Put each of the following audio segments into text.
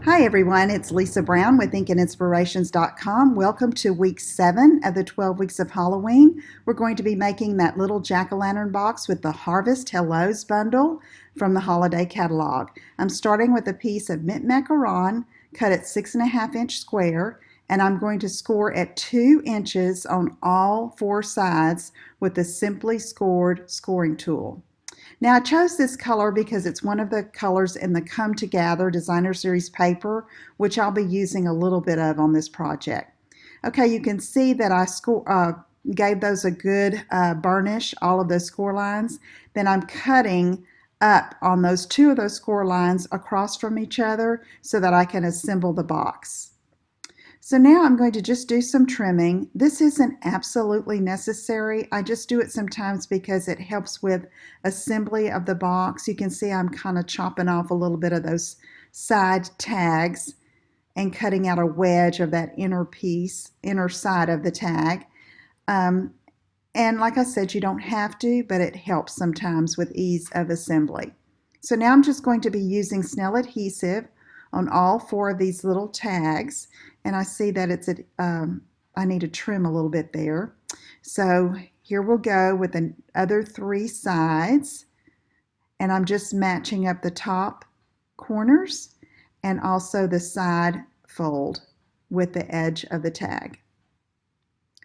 Hi everyone, it's Lisa Brown with InkandInspirations.com. Welcome to week 7 of the 12 weeks of Halloween. We're going to be making that little jack-o'-lantern box with the Harvest Hellos bundle from the holiday catalog. I'm starting with a piece of mint macaron cut at 6.5-inch square, and I'm going to score at 2 inches on all 4 sides with the Simply Scored scoring tool. Now I chose this color because it's one of the colors in the Come Together Designer Series paper, which I'll be using a little bit of on this project. Okay, you can see that I gave those a good burnish, all of those score lines. Then I'm cutting up on those 2 of those score lines across from each other so that I can assemble the box. So now I'm going to just do some trimming. This isn't absolutely necessary. I just do it sometimes because it helps with assembly of the box. You can see I'm kind of chopping off a little bit of those side tags and cutting out a wedge of that inner side of the tag. And like I said, you don't have to, but it helps sometimes with ease of assembly. So now I'm just going to be using Snell adhesive on all 4 of these little tags, and I see that I need to trim a little bit there. So here we'll go with the other 3 sides, and I'm just matching up the top corners and also the side fold with the edge of the tag.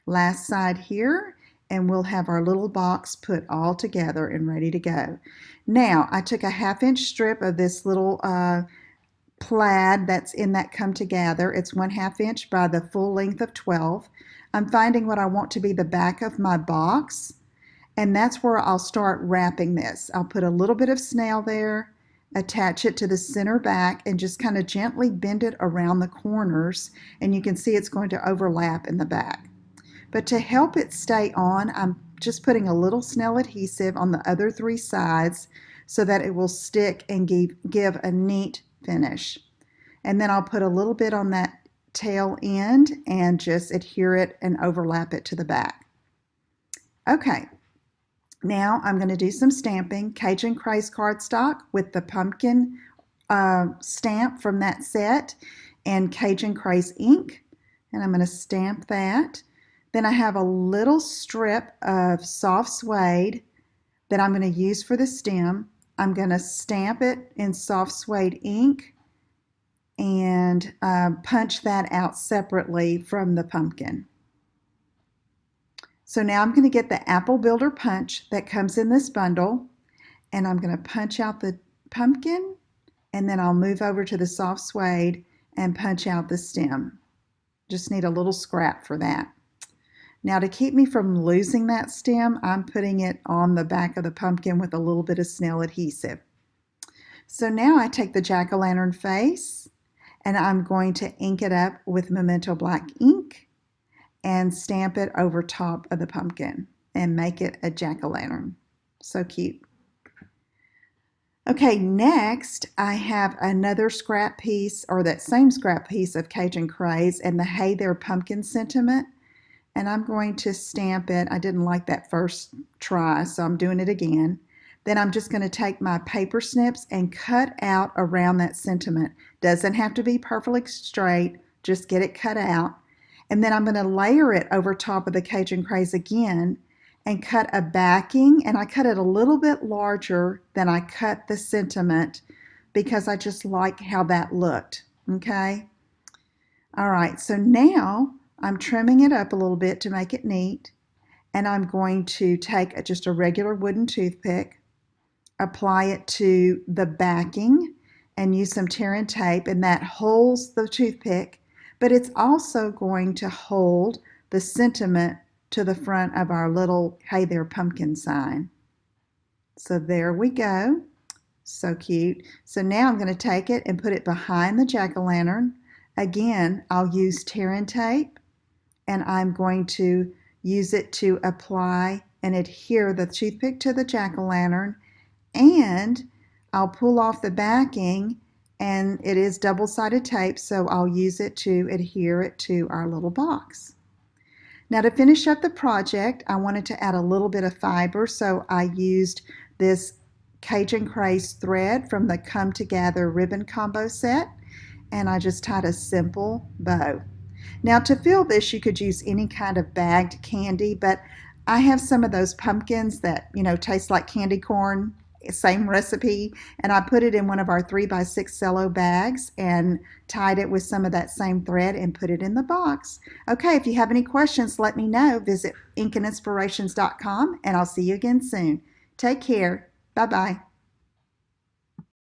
Last side here, and we'll have our little box put all together and ready to go. Now I took a 1/2-inch strip of this little plaid that's in that Come Together. It's 1/2 inch by the full length of 12. I'm finding what I want to be the back of my box, and that's where I'll start wrapping this. I'll put a little bit of snail there, attach it to the center back, and just kind of gently bend it around the corners, and you can see it's going to overlap in the back. But to help it stay on, I'm just putting a little Snell adhesive on the other 3 sides so that it will stick and give a neat finish. And then I'll put a little bit on that tail end and just adhere it and overlap it to the back. Okay, now I'm going to do some stamping. Cajun Craze cardstock with the pumpkin stamp from that set and Cajun Craze ink, and I'm going to stamp that. Then I have a little strip of soft suede that I'm going to use for the stem. I'm going to stamp it in soft suede ink and punch that out separately from the pumpkin. So now I'm going to get the Apple Builder punch that comes in this bundle, and I'm going to punch out the pumpkin, and then I'll move over to the soft suede and punch out the stem. Just need a little scrap for that. Now to keep me from losing that stem, I'm putting it on the back of the pumpkin with a little bit of Snell adhesive. So now I take the jack-o'-lantern face and I'm going to ink it up with Memento Black ink and stamp it over top of the pumpkin and make it a jack-o'-lantern. So cute. Okay, next I have another scrap piece, or that same scrap piece of Cajun Craze and the Hey There Pumpkin sentiment. And I'm going to stamp it. I didn't like that first try, so I'm doing it again. Then I'm just going to take my paper snips and cut out around that sentiment. Doesn't have to be perfectly straight, just get it cut out. And then I'm going to layer it over top of the Cajun Craze again and cut a backing, and I cut it a little bit larger than I cut the sentiment because I just like how that looked, okay? All right, so now I'm trimming it up a little bit to make it neat, and I'm going to take just a regular wooden toothpick, apply it to the backing, and use some tear and tape, and that holds the toothpick, but it's also going to hold the sentiment to the front of our little Hey There Pumpkin sign. So there we go. So cute. So now I'm going to take it and put it behind the jack-o'-lantern. Again, I'll use tear and tape, and I'm going to use it to apply and adhere the toothpick to the jack-o'-lantern, and I'll pull off the backing, and it is double-sided tape, so I'll use it to adhere it to our little box. Now to finish up the project, I wanted to add a little bit of fiber, so I used this Cajun Craze thread from the Come Together ribbon combo set, and I just tied a simple bow. Now to fill this, you could use any kind of bagged candy, but I have some of those pumpkins that, taste like candy corn, same recipe, and I put it in one of our 3x6 cello bags and tied it with some of that same thread and put it in the box. Okay, if you have any questions, let me know. Visit inkandinspirations.com, and I'll see you again soon. Take care. Bye-bye.